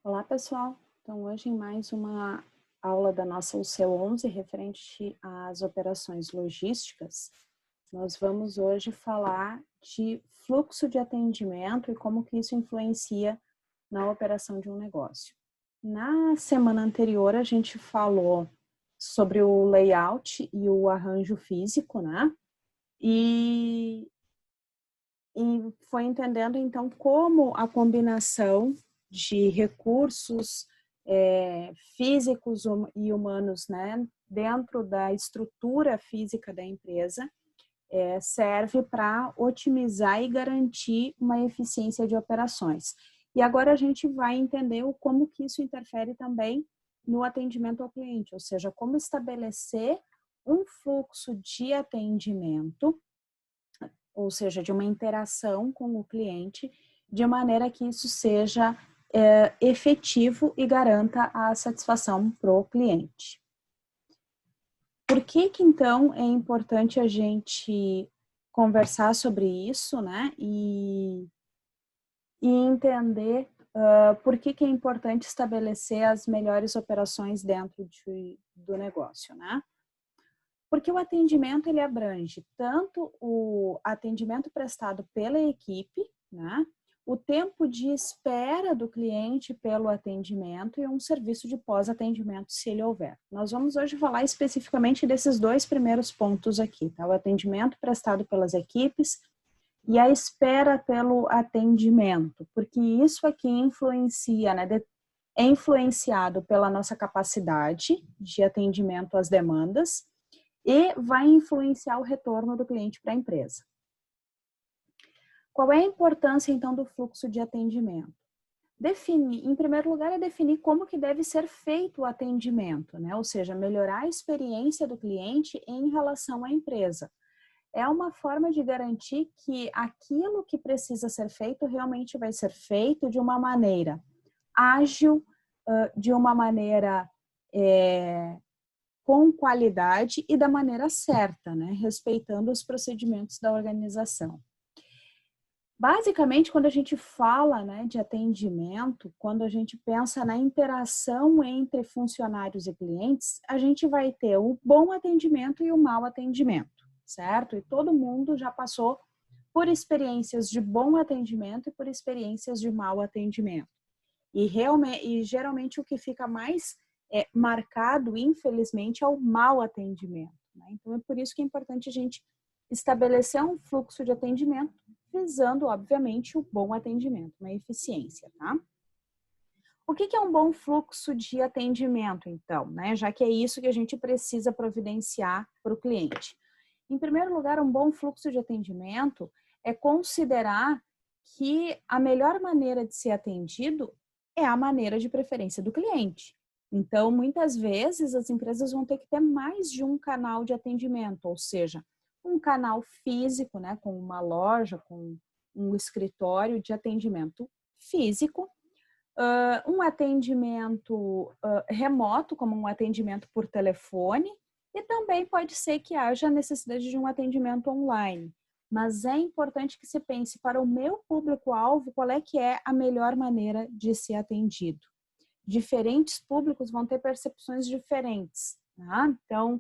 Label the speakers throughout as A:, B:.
A: Olá, pessoal. Então, hoje em mais uma aula da nossa UC11 referente às operações logísticas, nós vamos hoje falar de fluxo de atendimento e como que isso influencia na operação de um negócio. Na semana anterior, a gente falou sobre o layout e o arranjo físico, né? E, e foi entendendo, então, como a combinação de recursos físicos e humanos, né, dentro da estrutura física da empresa, serve para otimizar e garantir uma eficiência de operações. E agora a gente vai entender como que isso interfere também no atendimento ao cliente, ou seja, como estabelecer um fluxo de atendimento, ou seja, de uma interação com o cliente, de maneira que isso seja efetivo e garanta a satisfação para o cliente. Por que então é importante a gente conversar sobre isso, né? E entender por que é importante estabelecer as melhores operações dentro do negócio, né? Porque o atendimento ele abrange tanto o atendimento prestado pela equipe, né? O tempo de espera do cliente pelo atendimento e um serviço de pós-atendimento, se ele houver. Nós vamos hoje falar especificamente desses dois primeiros pontos aqui, tá? O atendimento prestado pelas equipes e a espera pelo atendimento, porque isso aqui influencia, né? É influenciado pela nossa capacidade de atendimento às demandas e vai influenciar o retorno do cliente para a empresa. Qual é a importância, então, do fluxo de atendimento? Em primeiro lugar, é definir como que deve ser feito o atendimento, né? Ou seja, melhorar a experiência do cliente em relação à empresa. É uma forma de garantir que aquilo que precisa ser feito realmente vai ser feito de uma maneira ágil, de uma maneira com qualidade e da maneira certa, né? Respeitando os procedimentos da organização. Basicamente, quando a gente fala, né, de atendimento, quando a gente pensa na interação entre funcionários e clientes, a gente vai ter o bom atendimento e o mau atendimento, certo? E todo mundo já passou por experiências de bom atendimento e por experiências de mau atendimento. E geralmente o que fica mais marcado, infelizmente, é o mau atendimento, né? Então é por isso que é importante a gente estabelecer um fluxo de atendimento, visando, obviamente, o bom atendimento, uma eficiência, tá? O que é um bom fluxo de atendimento, então, né? Já que é isso que a gente precisa providenciar para o cliente. Em primeiro lugar, um bom fluxo de atendimento é considerar que a melhor maneira de ser atendido é a maneira de preferência do cliente. Então, muitas vezes, as empresas vão ter que ter mais de um canal de atendimento, ou seja, um canal físico, né, com uma loja, com um escritório de atendimento físico, um atendimento remoto, como um atendimento por telefone, e também pode ser que haja necessidade de um atendimento online. Mas é importante que se pense para o meu público-alvo qual é que é a melhor maneira de ser atendido. Diferentes públicos vão ter percepções diferentes, tá? Então,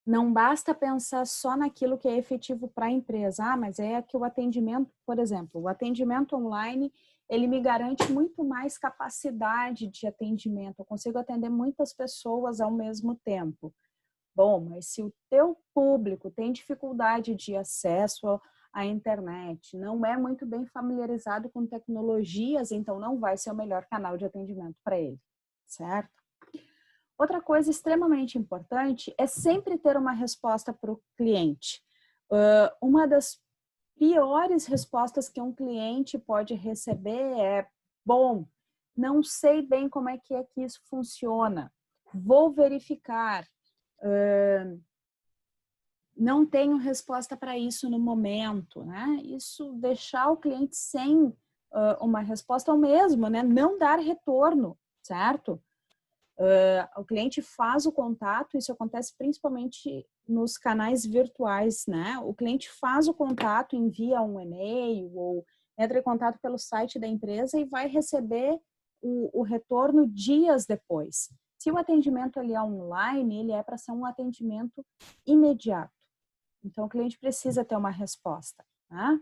A: não basta pensar só naquilo que é efetivo para a empresa. Ah, mas é que o atendimento, por exemplo, o atendimento online, ele me garante muito mais capacidade de atendimento. Eu consigo atender muitas pessoas ao mesmo tempo. Bom, mas se o teu público tem dificuldade de acesso à internet, não é muito bem familiarizado com tecnologias, então não vai ser o melhor canal de atendimento para ele, certo? Outra coisa extremamente importante é sempre ter uma resposta para o cliente. Uma das piores respostas que um cliente pode receber é: bom, não sei bem como é que isso funciona, vou verificar, não tenho resposta para isso no momento, né? Isso deixar o cliente sem uma resposta, ou mesmo, né, não dar retorno, certo? O cliente faz o contato, isso acontece principalmente nos canais virtuais, né? O cliente faz o contato, envia um e-mail ou entra em contato pelo site da empresa e vai receber o retorno dias depois. Se o atendimento ali é online, ele é para ser um atendimento imediato. Então, o cliente precisa ter uma resposta, né?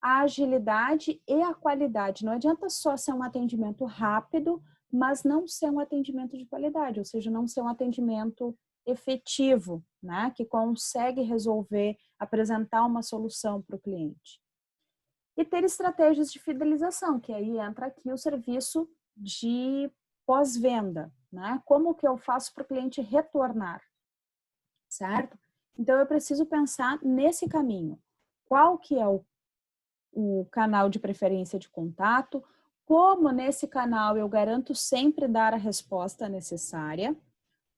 A: A agilidade e a qualidade. Não adianta só ser um atendimento rápido, mas não ser um atendimento de qualidade, ou seja, não ser um atendimento efetivo, né? Que consegue resolver, apresentar uma solução para o cliente. E ter estratégias de fidelização, que aí entra aqui o serviço de pós-venda, né? Como que eu faço para o cliente retornar, certo? Então, eu preciso pensar nesse caminho. Qual que é o canal de preferência de contato? Como nesse canal eu garanto sempre dar a resposta necessária,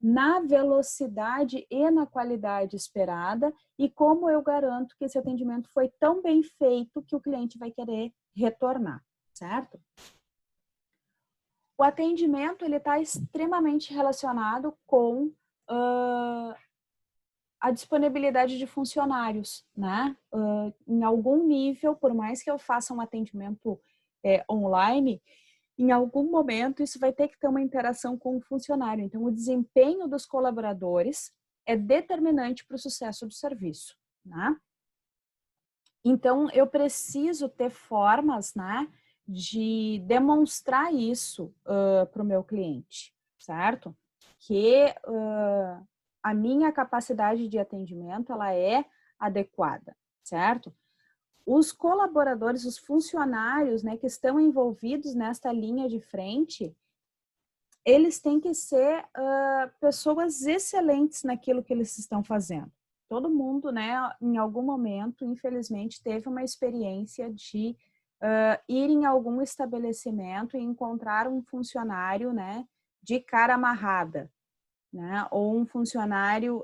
A: na velocidade e na qualidade esperada, e como eu garanto que esse atendimento foi tão bem feito que o cliente vai querer retornar, certo? O atendimento ele está extremamente relacionado com a disponibilidade de funcionários, né? Em algum nível, por mais que eu faça um atendimento online, em algum momento isso vai ter que ter uma interação com o funcionário. Então, o desempenho dos colaboradores é determinante para o sucesso do serviço, né? Então, eu preciso ter formas, né, de demonstrar isso para o meu cliente, certo? Que a minha capacidade de atendimento, ela é adequada, certo? Os colaboradores, os funcionários, né, que estão envolvidos nesta linha de frente, eles têm que ser pessoas excelentes naquilo que eles estão fazendo. Todo mundo, né, em algum momento, infelizmente, teve uma experiência de ir em algum estabelecimento e encontrar um funcionário, né, de cara amarrada, né, ou um funcionário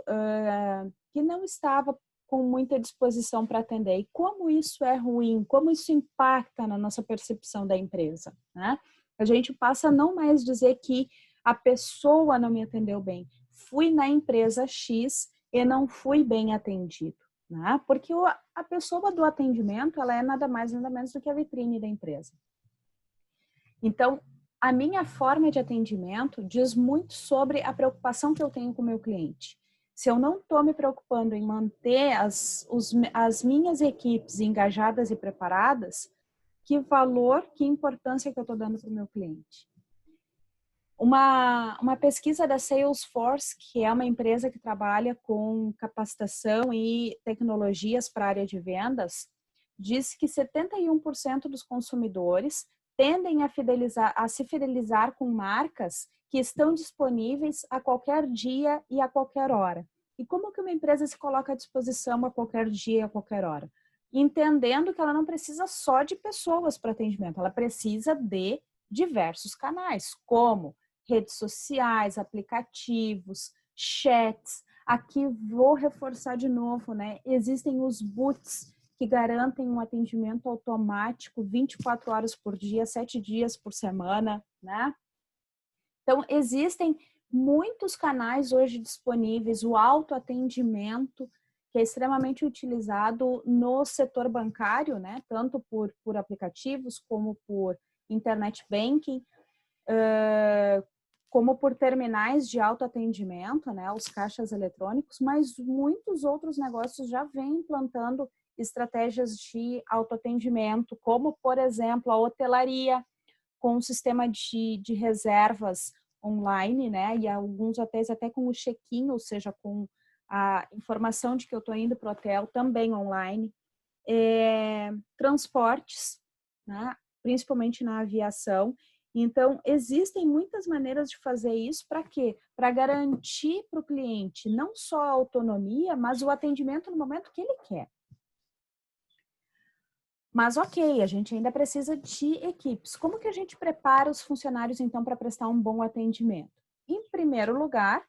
A: que não estava com muita disposição para atender. E como isso é ruim, como isso impacta na nossa percepção da empresa, né? A gente passa a não mais dizer que a pessoa não me atendeu bem. Fui na empresa X e não fui bem atendido, né? Porque a pessoa do atendimento, ela é nada mais, nada menos do que a vitrine da empresa. Então, a minha forma de atendimento diz muito sobre a preocupação que eu tenho com o meu cliente. Se eu não estou me preocupando em manter as minhas equipes engajadas e preparadas, que valor, que importância que eu estou dando para o meu cliente? Uma pesquisa da Salesforce, que é uma empresa que trabalha com capacitação e tecnologias para a área de vendas, diz que 71% dos consumidores tendem a se fidelizar com marcas que estão disponíveis a qualquer dia e a qualquer hora. E como que uma empresa se coloca à disposição a qualquer dia e a qualquer hora? Entendendo que ela não precisa só de pessoas para atendimento, ela precisa de diversos canais, como redes sociais, aplicativos, chats. Aqui vou reforçar de novo, né? Existem os bots que garantem um atendimento automático 24 horas por dia, 7 dias por semana, né? Então, existem muitos canais hoje disponíveis, o autoatendimento, que é extremamente utilizado no setor bancário, né? Tanto por aplicativos como por internet banking, como por terminais de autoatendimento, né, os caixas eletrônicos, mas muitos outros negócios já vêm implantando estratégias de autoatendimento, como, por exemplo, a hotelaria, com um sistema de reservas online, né, e alguns hotéis até com o check-in, ou seja, com a informação de que eu estou indo para o hotel também online. Transportes, né, principalmente na aviação. Então, existem muitas maneiras de fazer isso para quê? Para garantir para o cliente não só a autonomia, mas o atendimento no momento que ele quer. Mas ok, a gente ainda precisa de equipes. Como que a gente prepara os funcionários, então, para prestar um bom atendimento? Em primeiro lugar,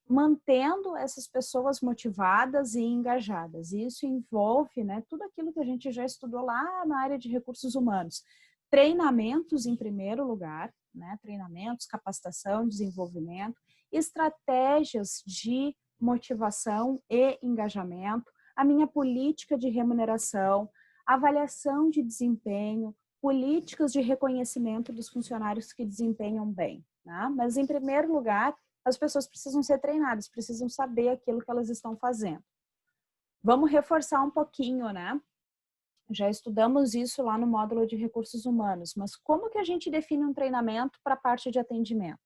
A: mantendo essas pessoas motivadas e engajadas. E isso envolve, né, tudo aquilo que a gente já estudou lá na área de recursos humanos. Treinamentos em primeiro lugar, né, treinamentos, capacitação, desenvolvimento, estratégias de motivação e engajamento, a minha política de remuneração, avaliação de desempenho, políticas de reconhecimento dos funcionários que desempenham bem, né? Mas, em primeiro lugar, as pessoas precisam ser treinadas, precisam saber aquilo que elas estão fazendo. Vamos reforçar um pouquinho, né? Já estudamos isso lá no módulo de recursos humanos, mas como que a gente define um treinamento para a parte de atendimento?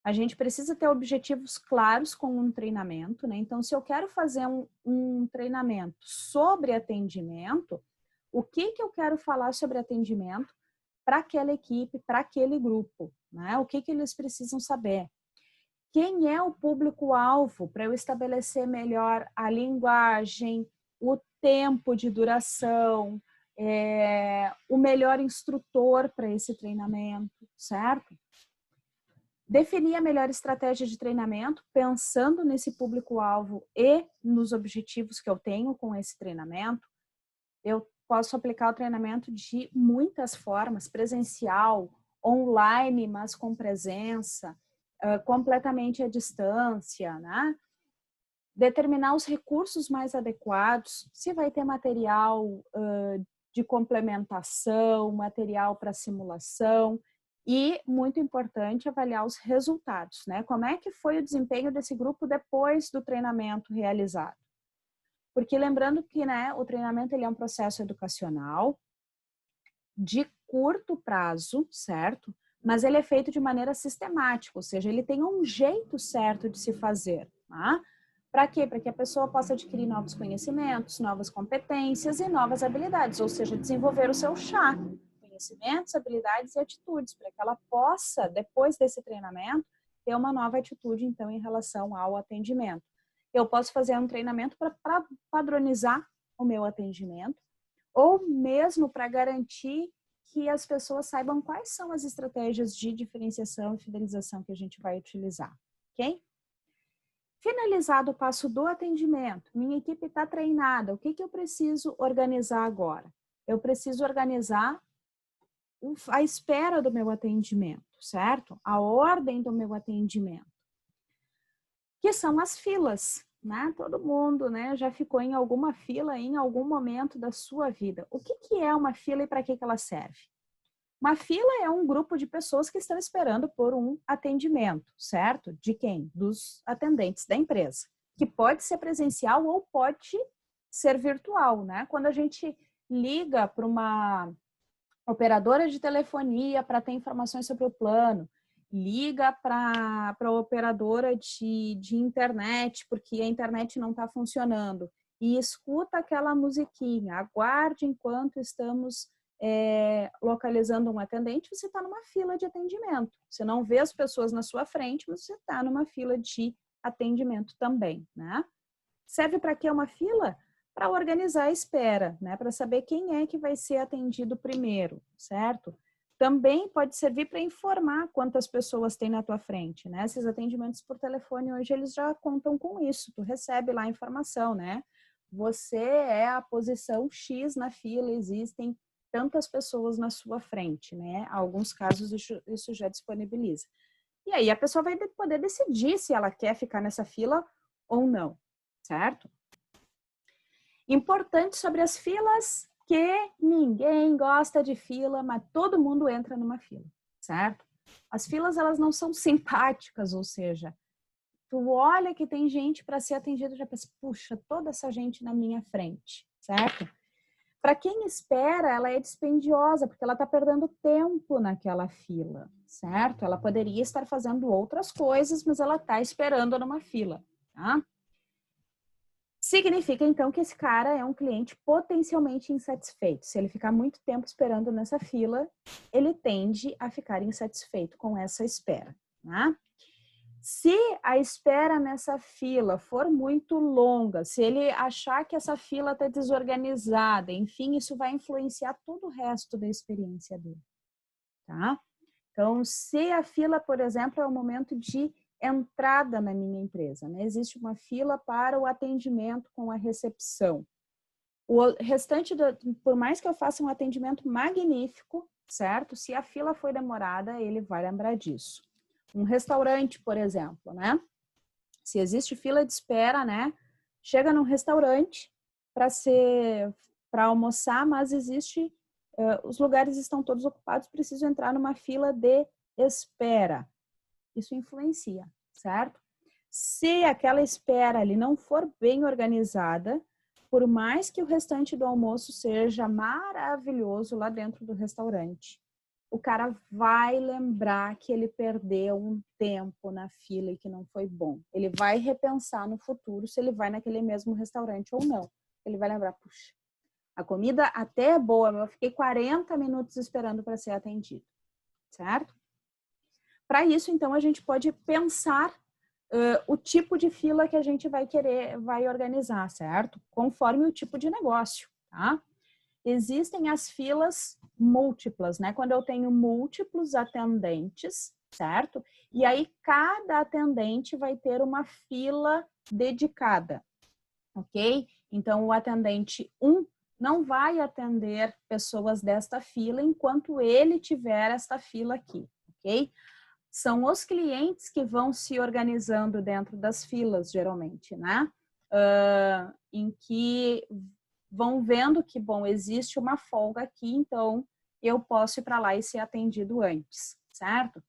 A: A gente precisa ter objetivos claros com um treinamento, né? Então, se eu quero fazer um treinamento sobre atendimento, o que eu quero falar sobre atendimento para aquela equipe, para aquele grupo, né? O que eles precisam saber? Quem é o público-alvo para eu estabelecer melhor a linguagem, o tempo de duração, o melhor instrutor para esse treinamento, certo? Definir a melhor estratégia de treinamento, pensando nesse público-alvo e nos objetivos que eu tenho com esse treinamento. Eu posso aplicar o treinamento de muitas formas, presencial, online, mas com presença, completamente à distância, né? Determinar os recursos mais adequados, se vai ter material de complementação, material para simulação e, muito importante, avaliar os resultados, né? Como é que foi o desempenho desse grupo depois do treinamento realizado? Porque lembrando que, né, o treinamento ele é um processo educacional de curto prazo, certo? Mas ele é feito de maneira sistemática, ou seja, ele tem um jeito certo de se fazer, tá? Para quê? Para que a pessoa possa adquirir novos conhecimentos, novas competências e novas habilidades, ou seja, desenvolver o seu chá, conhecimentos, habilidades e atitudes, para que ela possa, depois desse treinamento, ter uma nova atitude, então, em relação ao atendimento. Eu posso fazer um treinamento para padronizar o meu atendimento, ou mesmo para garantir que as pessoas saibam quais são as estratégias de diferenciação e fidelização que a gente vai utilizar, ok? Finalizado o passo do atendimento, minha equipe está treinada, o que eu preciso organizar agora? Eu preciso organizar a espera do meu atendimento, certo? A ordem do meu atendimento, que são as filas, né? Todo mundo, né, já ficou em alguma fila em algum momento da sua vida. O que é uma fila e para que ela serve? Uma fila é um grupo de pessoas que estão esperando por um atendimento, certo? De quem? Dos atendentes da empresa, que pode ser presencial ou pode ser virtual, né? Quando a gente liga para uma operadora de telefonia para ter informações sobre o plano, liga para a operadora de internet, porque a internet não está funcionando, e escuta aquela musiquinha, aguarde enquanto estamos localizando um atendente, você está numa fila de atendimento. Você não vê as pessoas na sua frente, mas você está numa fila de atendimento também, né? Serve para quê uma fila? Para organizar a espera, né? Para saber quem é que vai ser atendido primeiro, certo? Também pode servir para informar quantas pessoas tem na tua frente, né? Esses atendimentos por telefone hoje eles já contam com isso. Tu recebe lá a informação, né? Você é a posição X na fila, existem tantas pessoas na sua frente, né? Alguns casos isso já disponibiliza. E aí a pessoa vai poder decidir se ela quer ficar nessa fila ou não, certo? Importante sobre as filas, que ninguém gosta de fila, mas todo mundo entra numa fila, certo? As filas, elas não são simpáticas, ou seja, tu olha que tem gente para ser atendido, já pensa, puxa, toda essa gente na minha frente, certo? Para quem espera, ela é dispendiosa, porque ela está perdendo tempo naquela fila, certo? Ela poderia estar fazendo outras coisas, mas ela está esperando numa fila, tá? Significa, então, que esse cara é um cliente potencialmente insatisfeito. Se ele ficar muito tempo esperando nessa fila, ele tende a ficar insatisfeito com essa espera, né? Se a espera nessa fila for muito longa, se ele achar que essa fila está desorganizada, enfim, isso vai influenciar todo o resto da experiência dele, tá? Então, se a fila, por exemplo, é o momento de entrada na minha empresa, né? Existe uma fila para o atendimento com a recepção. O restante, por mais que eu faça um atendimento magnífico, certo? Se a fila foi demorada, ele vai lembrar disso. Um restaurante, por exemplo, né? Se existe fila de espera, né? Chega num restaurante para ser para almoçar, mas existe, os lugares estão todos ocupados, preciso entrar numa fila de espera. Isso influencia, certo? Se aquela espera ali não for bem organizada, por mais que o restante do almoço seja maravilhoso lá dentro do restaurante, o cara vai lembrar que ele perdeu um tempo na fila e que não foi bom. Ele vai repensar no futuro se ele vai naquele mesmo restaurante ou não. Ele vai lembrar, puxa, a comida até é boa, mas eu fiquei 40 minutos esperando para ser atendido, certo? Para isso, então, a gente pode pensar o tipo de fila que a gente vai organizar, certo? Conforme o tipo de negócio, tá? Existem as filas múltiplas, né? Quando eu tenho múltiplos atendentes, certo? E aí cada atendente vai ter uma fila dedicada, ok? Então o atendente 1 não vai atender pessoas desta fila enquanto ele tiver esta fila aqui, ok? São os clientes que vão se organizando dentro das filas, geralmente, né? Em que vão vendo que, bom, existe uma folga aqui, então eu posso ir para lá e ser atendido antes, certo?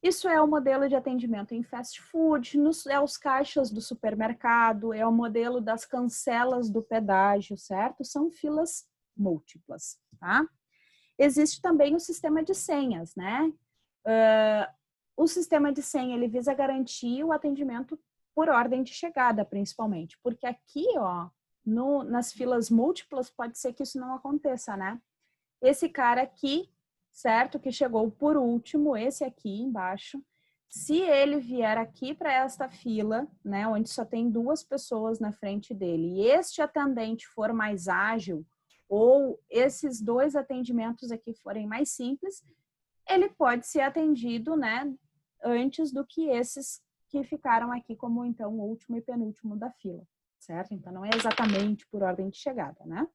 A: Isso é o modelo de atendimento em fast food, é os caixas do supermercado, é o modelo das cancelas do pedágio, certo? São filas múltiplas, tá? Existe também o sistema de senhas, né? O sistema de senha, ele visa garantir o atendimento por ordem de chegada, principalmente, porque aqui, ó, nas filas múltiplas, pode ser que isso não aconteça, né? Esse cara aqui, certo? Que chegou por último, esse aqui embaixo, se ele vier aqui para esta fila, né, onde só tem 2 pessoas na frente dele, e este atendente for mais ágil, ou esses 2 atendimentos aqui forem mais simples, ele pode ser atendido, né, antes do que esses que ficaram aqui como, então, o último e penúltimo da fila, certo? Então, não é exatamente por ordem de chegada, né?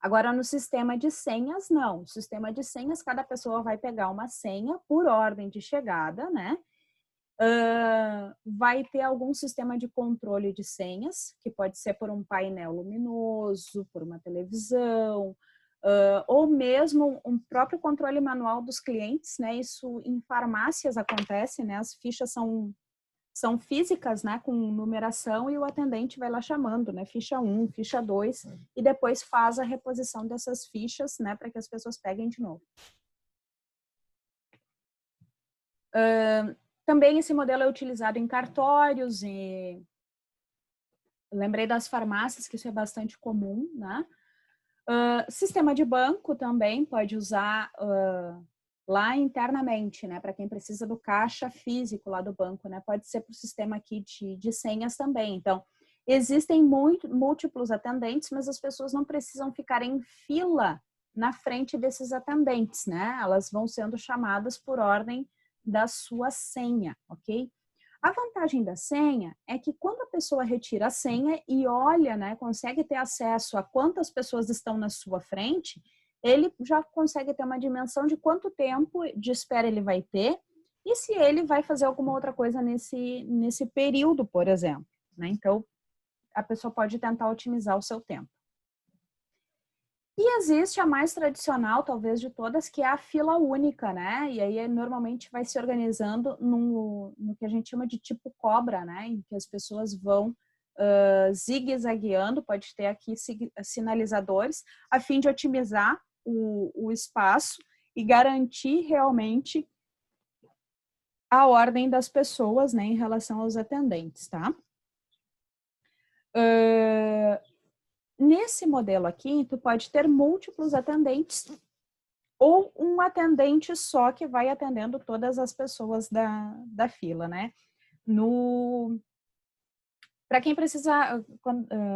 A: Agora, no sistema de senhas, não. No sistema de senhas, cada pessoa vai pegar uma senha por ordem de chegada, né? Vai ter algum sistema de controle de senhas, que pode ser por um painel luminoso, por uma televisão, ou mesmo um próprio controle manual dos clientes, né? Isso em farmácias acontece, né? As fichas são físicas, né, com numeração, e o atendente vai lá chamando, né, ficha 1, ficha 2, e depois faz a reposição dessas fichas, né, para que as pessoas peguem de novo. Também esse modelo é utilizado em cartórios, e lembrei das farmácias, que isso é bastante comum, né? Sistema de banco também pode usar lá internamente, né? Para quem precisa do caixa físico lá do banco, né? Pode ser para o sistema aqui de senhas também. Então, existem múltiplos atendentes, mas as pessoas não precisam ficar em fila na frente desses atendentes, né? Elas vão sendo chamadas por ordem da sua senha, ok? A vantagem da senha é que quando a pessoa retira a senha e olha, né, consegue ter acesso a quantas pessoas estão na sua frente, ele já consegue ter uma dimensão de quanto tempo de espera ele vai ter e se ele vai fazer alguma outra coisa nesse período, por exemplo, né? Então, a pessoa pode tentar otimizar o seu tempo. E existe a mais tradicional, talvez, de todas, que é a fila única, né? E aí, normalmente, vai se organizando no que a gente chama de tipo cobra, né? Em que as pessoas vão zigue-zagueando, pode ter aqui sinalizadores, a fim de otimizar o espaço e garantir realmente a ordem das pessoas, né? Em relação aos atendentes, tá? Nesse modelo aqui, tu pode ter múltiplos atendentes ou um atendente só que vai atendendo todas as pessoas da fila, né? Para quem precisa,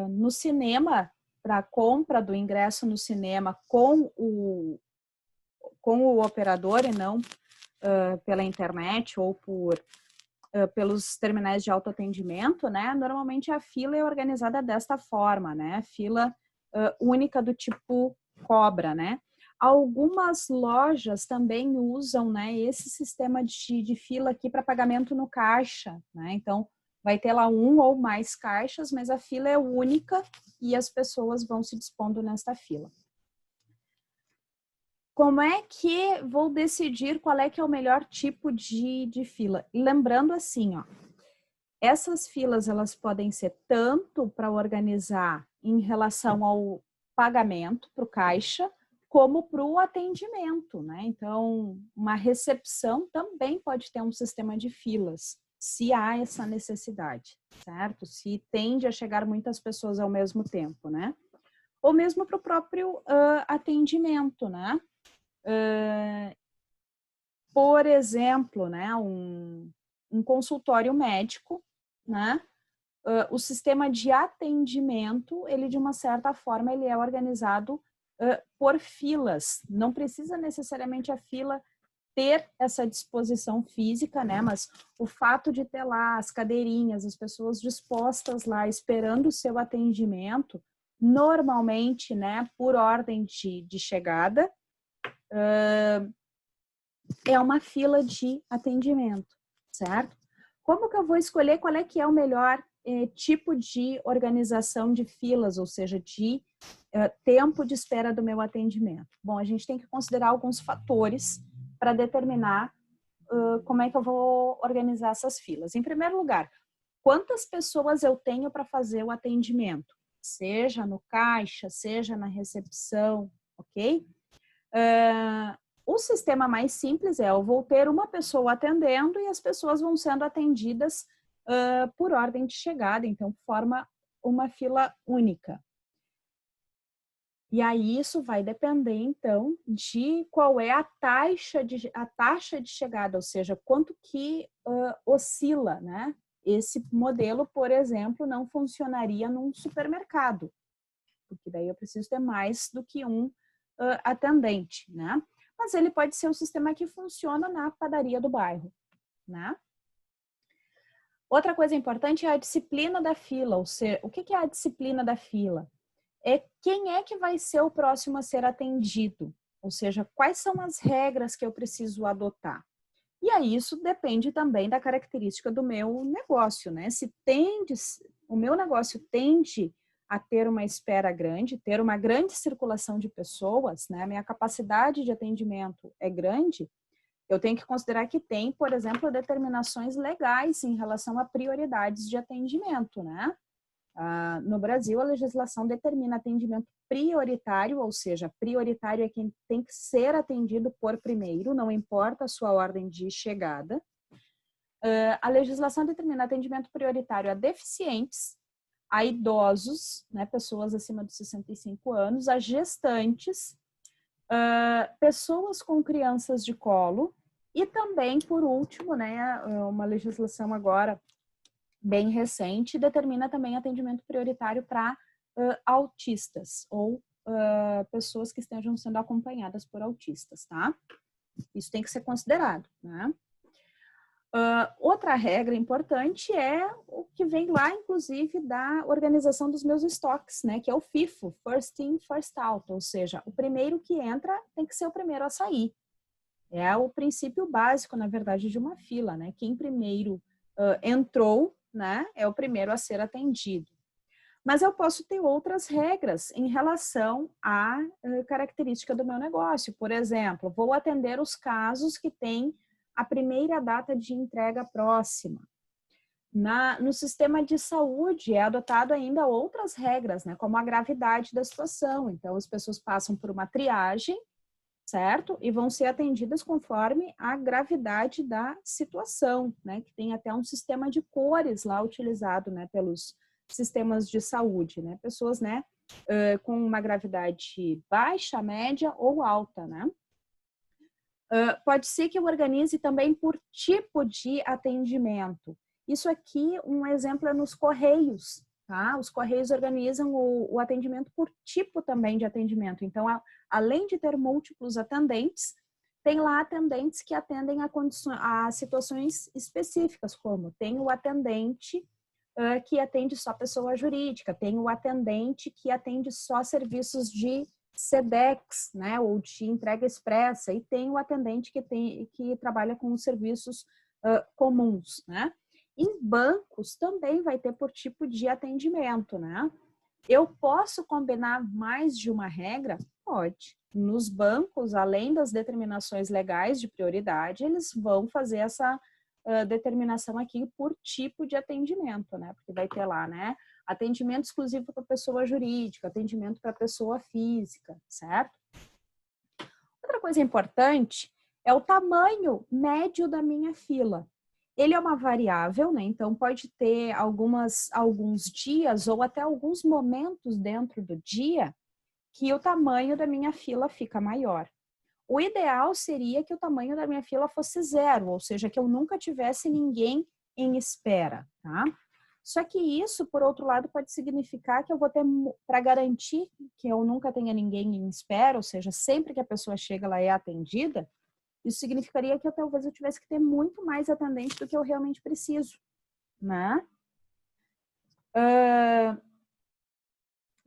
A: no cinema, para a compra do ingresso no cinema com o operador e não pela internet ou pelos terminais de autoatendimento, né? Normalmente a fila é organizada desta forma, né? Fila única do tipo cobra, né? Algumas lojas também usam, né, esse sistema de fila aqui para pagamento no caixa, né? Então, vai ter lá um ou mais caixas, mas a fila é única e as pessoas vão se dispondo nesta fila. Como é que vou decidir qual é que é o melhor tipo de fila? Lembrando assim, ó, essas filas elas podem ser tanto para organizar em relação ao pagamento para o caixa, como para o atendimento, né? Então, uma recepção também pode ter um sistema de filas, se há essa necessidade, certo? Se tende a chegar muitas pessoas ao mesmo tempo, né? Ou mesmo para o próprio atendimento, né? Por exemplo, né, um consultório médico, né? O sistema de atendimento, ele de uma certa forma, ele é organizado por filas. Não precisa necessariamente a fila ter essa disposição física, né? Mas o fato de ter lá as cadeirinhas, as pessoas dispostas lá esperando o seu atendimento, normalmente, né, por ordem de chegada, é uma fila de atendimento, certo? Como que eu vou escolher qual é que é o melhor tipo de organização de filas, ou seja, de tempo de espera do meu atendimento? Bom, a gente tem que considerar alguns fatores para determinar como é que eu vou organizar essas filas. Em primeiro lugar, quantas pessoas eu tenho para fazer o atendimento? Seja no caixa, seja na recepção, ok? O sistema mais simples é eu vou ter uma pessoa atendendo e as pessoas vão sendo atendidas por ordem de chegada, então forma uma fila única. E aí isso vai depender, então, de qual é a taxa de chegada, ou seja, quanto que oscila, né? Esse modelo, por exemplo, não funcionaria num supermercado, porque daí eu preciso ter mais do que um atendente, né? Mas ele pode ser um sistema que funciona na padaria do bairro, né? Outra coisa importante é a disciplina da fila, ou seja, o que é a disciplina da fila? É quem é que vai ser o próximo a ser atendido, ou seja, quais são as regras que eu preciso adotar. E aí isso depende também da característica do meu negócio, né? O meu negócio tende a ter uma espera grande, ter uma grande circulação de pessoas, né? Minha capacidade de atendimento é grande, eu tenho que considerar que tem, por exemplo, determinações legais em relação a prioridades de atendimento, né? No Brasil, a legislação determina atendimento prioritário, ou seja, prioritário é quem tem que ser atendido por primeiro, não importa a sua ordem de chegada. A legislação determina atendimento prioritário a deficientes, a idosos, né, pessoas acima de 65 anos, a gestantes, pessoas com crianças de colo e também, por último, né, uma legislação agora bem recente, determina também atendimento prioritário para autistas ou pessoas que estejam sendo acompanhadas por autistas, tá? Isso tem que ser considerado, né? Outra regra importante é o que vem lá, inclusive, da organização dos meus estoques, né? Que é o FIFO, First In, First Out, ou seja, o primeiro que entra tem que ser o primeiro a sair. É o princípio básico, na verdade, de uma fila, né? Quem primeiro entrou, né, é o primeiro a ser atendido. Mas eu posso ter outras regras em relação à característica do meu negócio. Por exemplo, vou atender os casos que têm a primeira data de entrega próxima. No sistema de saúde é adotado ainda outras regras, né, como a gravidade da situação. Então, as pessoas passam por uma triagem, certo? E vão ser atendidas conforme a gravidade da situação, né? Que tem até um sistema de cores lá utilizado, né, pelos sistemas de saúde, né? Pessoas, né, com uma gravidade baixa, média ou alta, né? Pode ser que eu organize também por tipo de atendimento. Isso aqui, um exemplo é nos Correios, tá? Os Correios organizam o atendimento por tipo também de atendimento. Então, além de ter múltiplos atendentes, tem lá atendentes que atendem a situações específicas, como tem o atendente que atende só pessoa jurídica, tem o atendente que atende só serviços de SEDEX, né, ou de entrega expressa, e tem o atendente que trabalha com os serviços comuns, né? Em bancos também vai ter por tipo de atendimento, né? Eu posso combinar mais de uma regra? Pode. Nos bancos, além das determinações legais de prioridade, eles vão fazer essa determinação aqui por tipo de atendimento, né? Porque vai ter lá, né? Atendimento exclusivo para pessoa jurídica, atendimento para pessoa física, certo? Outra coisa importante é o tamanho médio da minha fila. Ele é uma variável, né? Então pode ter alguns dias ou até alguns momentos dentro do dia que o tamanho da minha fila fica maior. O ideal seria que o tamanho da minha fila fosse zero, ou seja, que eu nunca tivesse ninguém em espera, tá? Só que isso, por outro lado, pode significar que eu vou ter, para garantir que eu nunca tenha ninguém em espera, ou seja, sempre que a pessoa chega, ela é atendida, isso significaria que talvez eu tivesse que ter muito mais atendente do que eu realmente preciso, né?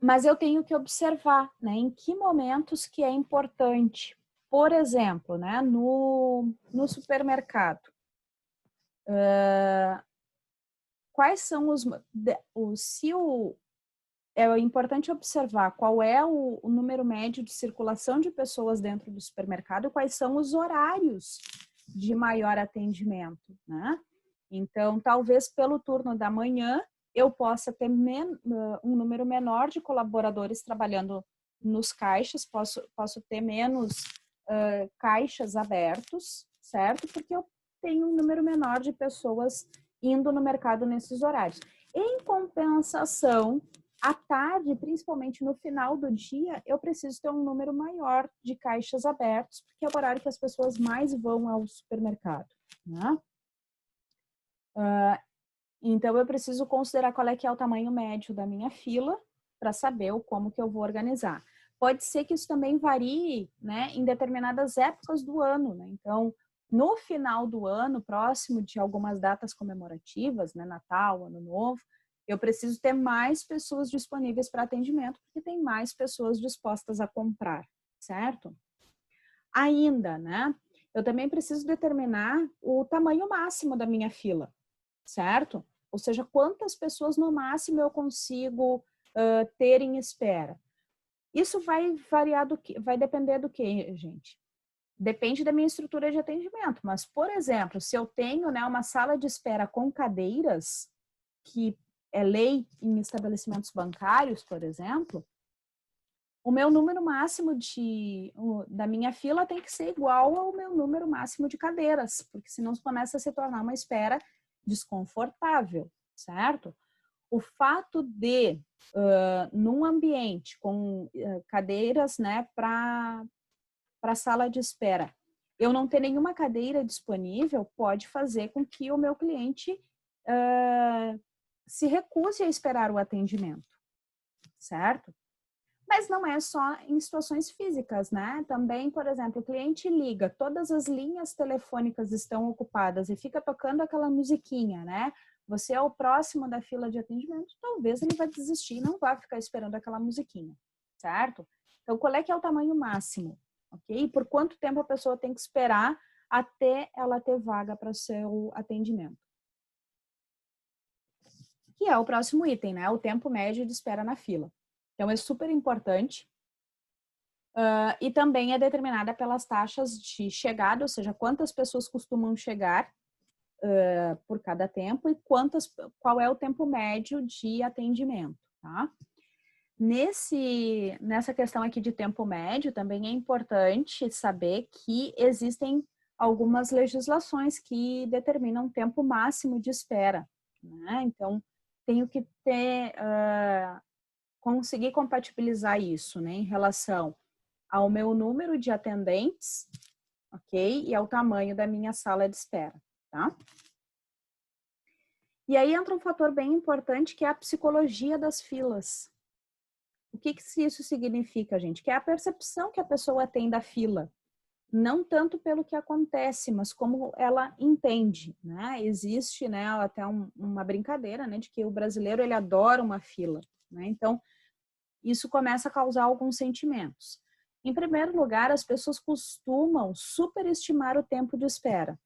A: Mas eu tenho que observar, né, em que momentos que é importante. Por exemplo, né, no supermercado, quais são é importante observar qual é o número médio de circulação de pessoas dentro do supermercado, quais são os horários de maior atendimento, né? Então, talvez pelo turno da manhã, eu possa ter um número menor de colaboradores trabalhando nos caixas, posso ter menos caixas abertos, certo? Porque eu tenho um número menor de pessoas indo no mercado nesses horários. Em compensação, à tarde, principalmente no final do dia, eu preciso ter um número maior de caixas abertos, porque é o horário que as pessoas mais vão ao supermercado, né? Então, eu preciso considerar qual é que é o tamanho médio da minha fila para saber como que eu vou organizar. Pode ser que isso também varie, né, em determinadas épocas do ano, né? Então, no final do ano, próximo de algumas datas comemorativas, né, Natal, Ano Novo, eu preciso ter mais pessoas disponíveis para atendimento, porque tem mais pessoas dispostas a comprar, certo? Ainda, né, eu também preciso determinar o tamanho máximo da minha fila, certo? Ou seja, quantas pessoas no máximo eu consigo ter em espera. Isso vai variar vai depender do que, gente? Depende da minha estrutura de atendimento, mas, por exemplo, se eu tenho, né, uma sala de espera com cadeiras, que é lei em estabelecimentos bancários, por exemplo, o meu número máximo da minha fila tem que ser igual ao meu número máximo de cadeiras, porque senão começa a se tornar uma espera desconfortável, certo? O fato de, num ambiente com cadeiras, né, para sala de espera, eu não ter nenhuma cadeira disponível, pode fazer com que o meu cliente se recuse a esperar o atendimento, certo? Mas não é só em situações físicas, né? Também, por exemplo, o cliente liga, todas as linhas telefônicas estão ocupadas e fica tocando aquela musiquinha, né? Você é o próximo da fila de atendimento, talvez ele vai desistir e não vai ficar esperando aquela musiquinha, certo? Então, qual é que é o tamanho máximo, ok? E por quanto tempo a pessoa tem que esperar até ela ter vaga para o seu atendimento? Que é o próximo item, né? O tempo médio de espera na fila. Então, é super importante. E também é determinada pelas taxas de chegada, ou seja, quantas pessoas costumam chegar por cada tempo e qual é o tempo médio de atendimento, tá? Nessa questão aqui de tempo médio, também é importante saber que existem algumas legislações que determinam tempo máximo de espera, né? Então, tenho que conseguir compatibilizar isso, né, em relação ao meu número de atendentes, ok? E ao tamanho da minha sala de espera, tá? E aí entra um fator bem importante que é a psicologia das filas. O que isso significa, gente? Que é a percepção que a pessoa tem da fila. Não tanto pelo que acontece, mas como ela entende, né? Existe, né, até uma brincadeira, né, de que o brasileiro, ele adora uma fila, né? Então, isso começa a causar alguns sentimentos. Em primeiro lugar, as pessoas costumam superestimar o tempo de espera.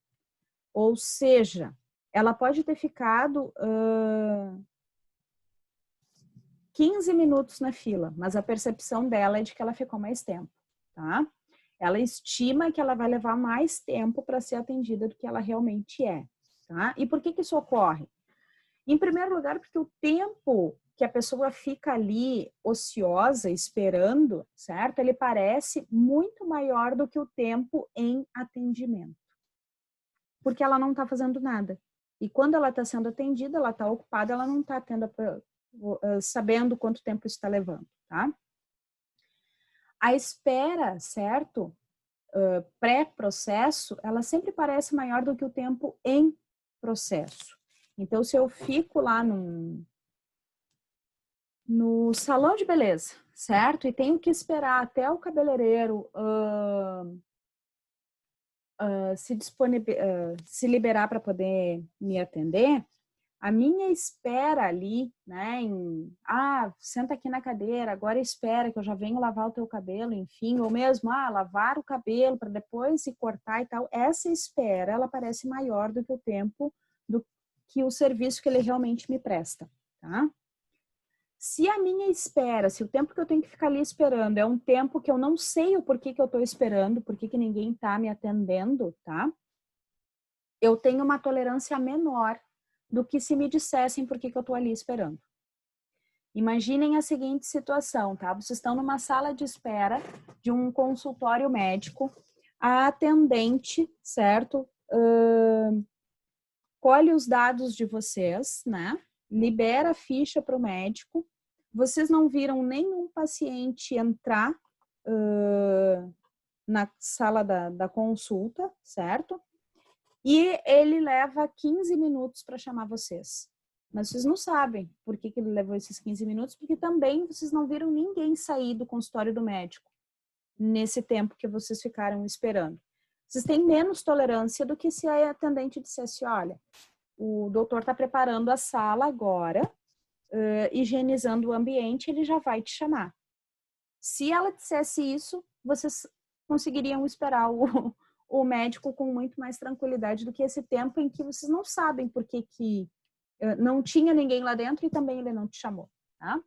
A: Ou seja, ela pode ter ficado 15 minutos na fila, mas a percepção dela é de que ela ficou mais tempo, tá? Ela estima que ela vai levar mais tempo para ser atendida do que ela realmente é, tá? E por que isso ocorre? Em primeiro lugar, porque o tempo que a pessoa fica ali ociosa, esperando, certo? Ele parece muito maior do que o tempo em atendimento. Porque ela não está fazendo nada. E quando ela está sendo atendida, ela está ocupada, ela não está sabendo quanto tempo isso está levando, tá? A espera, certo? Pré-processo, ela sempre parece maior do que o tempo em processo. Então, se eu fico lá no salão de beleza, certo? E tenho que esperar até o cabeleireiro se liberar para poder me atender, a minha espera ali, né, senta aqui na cadeira, agora espera que eu já venho lavar o teu cabelo, enfim, ou mesmo, lavar o cabelo para depois se cortar e tal, essa espera, ela parece maior do que o tempo do que o serviço que ele realmente me presta, tá? Se a minha espera, se o tempo que eu tenho que ficar ali esperando é um tempo que eu não sei o porquê que eu estou esperando, porquê que ninguém está me atendendo, tá? Eu tenho uma tolerância menor do que se me dissessem por que eu estou ali esperando. Imaginem a seguinte situação, tá? Vocês estão numa sala de espera de um consultório médico, a atendente, certo? Colhe os dados de vocês, né? Libera a ficha para o médico. Vocês não viram nenhum paciente entrar na sala da consulta, certo? E ele leva 15 minutos para chamar vocês. Mas vocês não sabem por que ele levou esses 15 minutos, porque também vocês não viram ninguém sair do consultório do médico nesse tempo que vocês ficaram esperando. Vocês têm menos tolerância do que se a atendente dissesse, olha, o doutor está preparando a sala agora, higienizando o ambiente, ele já vai te chamar. Se ela dissesse isso, vocês conseguiriam esperar o médico com muito mais tranquilidade do que esse tempo em que vocês não sabem por que não tinha ninguém lá dentro e também ele não te chamou, tá?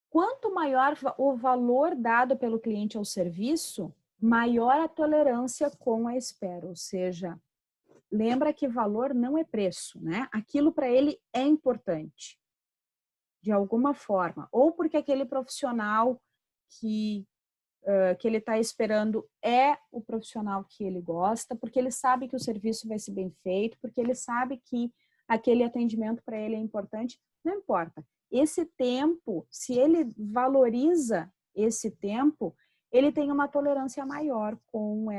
A: Quanto maior o valor dado pelo cliente ao serviço, maior a tolerância com a espera, ou seja, lembra que valor não é preço, né? Aquilo para ele é importante, de alguma forma, ou porque aquele profissional que ele está esperando é o profissional que ele gosta, porque ele sabe que o serviço vai ser bem feito, porque ele sabe que aquele atendimento para ele é importante, não importa. Esse tempo, se ele valoriza esse tempo, ele tem uma tolerância maior com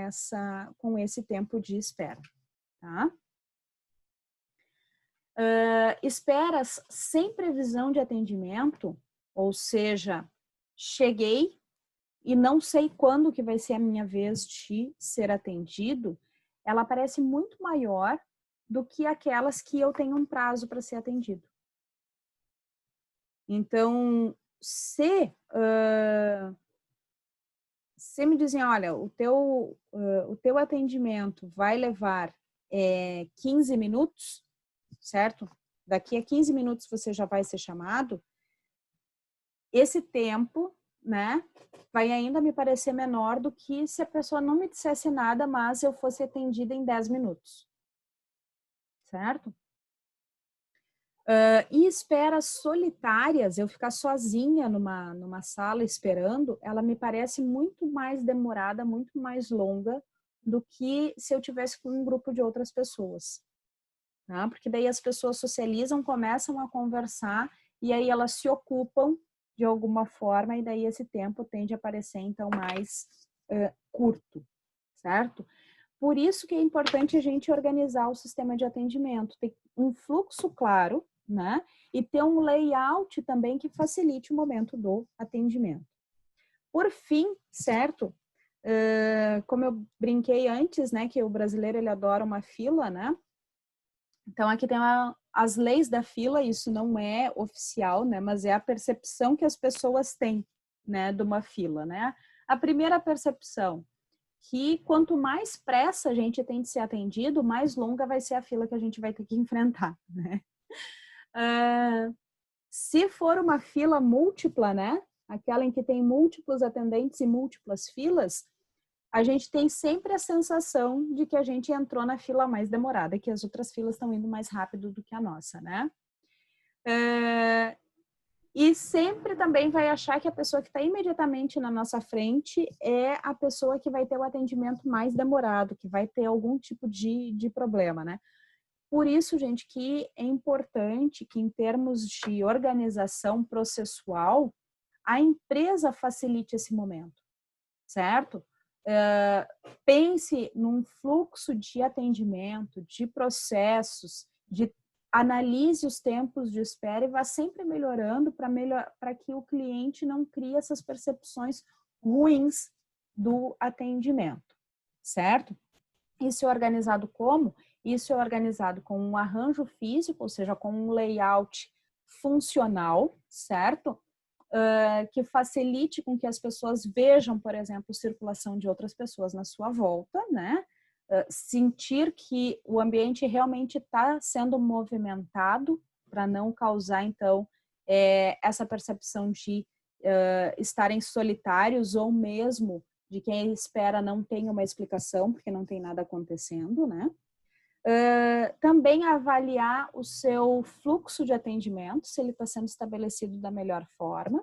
A: esse tempo de espera, tá? Esperas sem previsão de atendimento, ou seja, cheguei e não sei quando que vai ser a minha vez de ser atendido, ela parece muito maior do que aquelas que eu tenho um prazo para ser atendido. Então, se me dizem, olha, o teu atendimento vai levar 15 minutos, certo? Daqui a 15 minutos você já vai ser chamado, esse tempo, né, vai ainda me parecer menor do que se a pessoa não me dissesse nada, mas eu fosse atendida em 10 minutos. Certo? E esperas solitárias, eu ficar sozinha numa sala esperando, ela me parece muito mais demorada, muito mais longa do que se eu tivesse com um grupo de outras pessoas. Tá? Porque daí as pessoas socializam, começam a conversar e aí elas se ocupam de alguma forma e daí esse tempo tende a parecer então mais curto, certo? Por isso que é importante a gente organizar o sistema de atendimento, ter um fluxo claro, né? E ter um layout também que facilite o momento do atendimento. Por fim, certo? Como eu brinquei antes, né? Que o brasileiro ele adora uma fila, né? Então aqui tem as leis da fila, isso não é oficial, né? Mas é a percepção que as pessoas têm, né? De uma fila, né? A primeira percepção, que quanto mais pressa a gente tem de ser atendido, mais longa vai ser a fila que a gente vai ter que enfrentar, né? Se for uma fila múltipla, né? Aquela em que tem múltiplos atendentes e múltiplas filas, a gente tem sempre a sensação de que a gente entrou na fila mais demorada, que as outras filas estão indo mais rápido do que a nossa, né? E sempre também vai achar que a pessoa que está imediatamente na nossa frente é a pessoa que vai ter o atendimento mais demorado, que vai ter algum tipo de problema, né? Por isso, gente, que é importante que em termos de organização processual, a empresa facilite esse momento, certo? Pense num fluxo de atendimento, de processos, analise os tempos de espera e vá sempre melhorando para que o cliente não crie essas percepções ruins do atendimento, certo? Isso é organizado como? Isso é organizado com um arranjo físico, ou seja, com um layout funcional, certo? Que facilite com que as pessoas vejam, por exemplo, circulação de outras pessoas na sua volta, né? Sentir que o ambiente realmente está sendo movimentado para não causar, então, essa percepção de estarem solitários ou mesmo de quem espera não tem uma explicação, porque não tem nada acontecendo, né? Também avaliar o seu fluxo de atendimento, se ele está sendo estabelecido da melhor forma,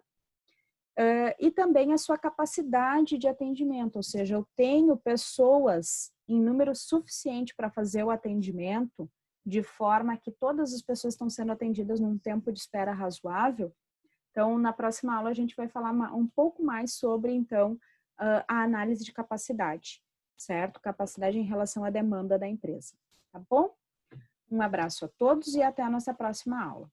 A: e também a sua capacidade de atendimento, ou seja, eu tenho pessoas em número suficiente para fazer o atendimento, de forma que todas as pessoas estão sendo atendidas num tempo de espera razoável. Então, na próxima aula, a gente vai falar um pouco mais sobre, então, a análise de capacidade, certo? Capacidade em relação à demanda da empresa, tá bom? Um abraço a todos e até a nossa próxima aula.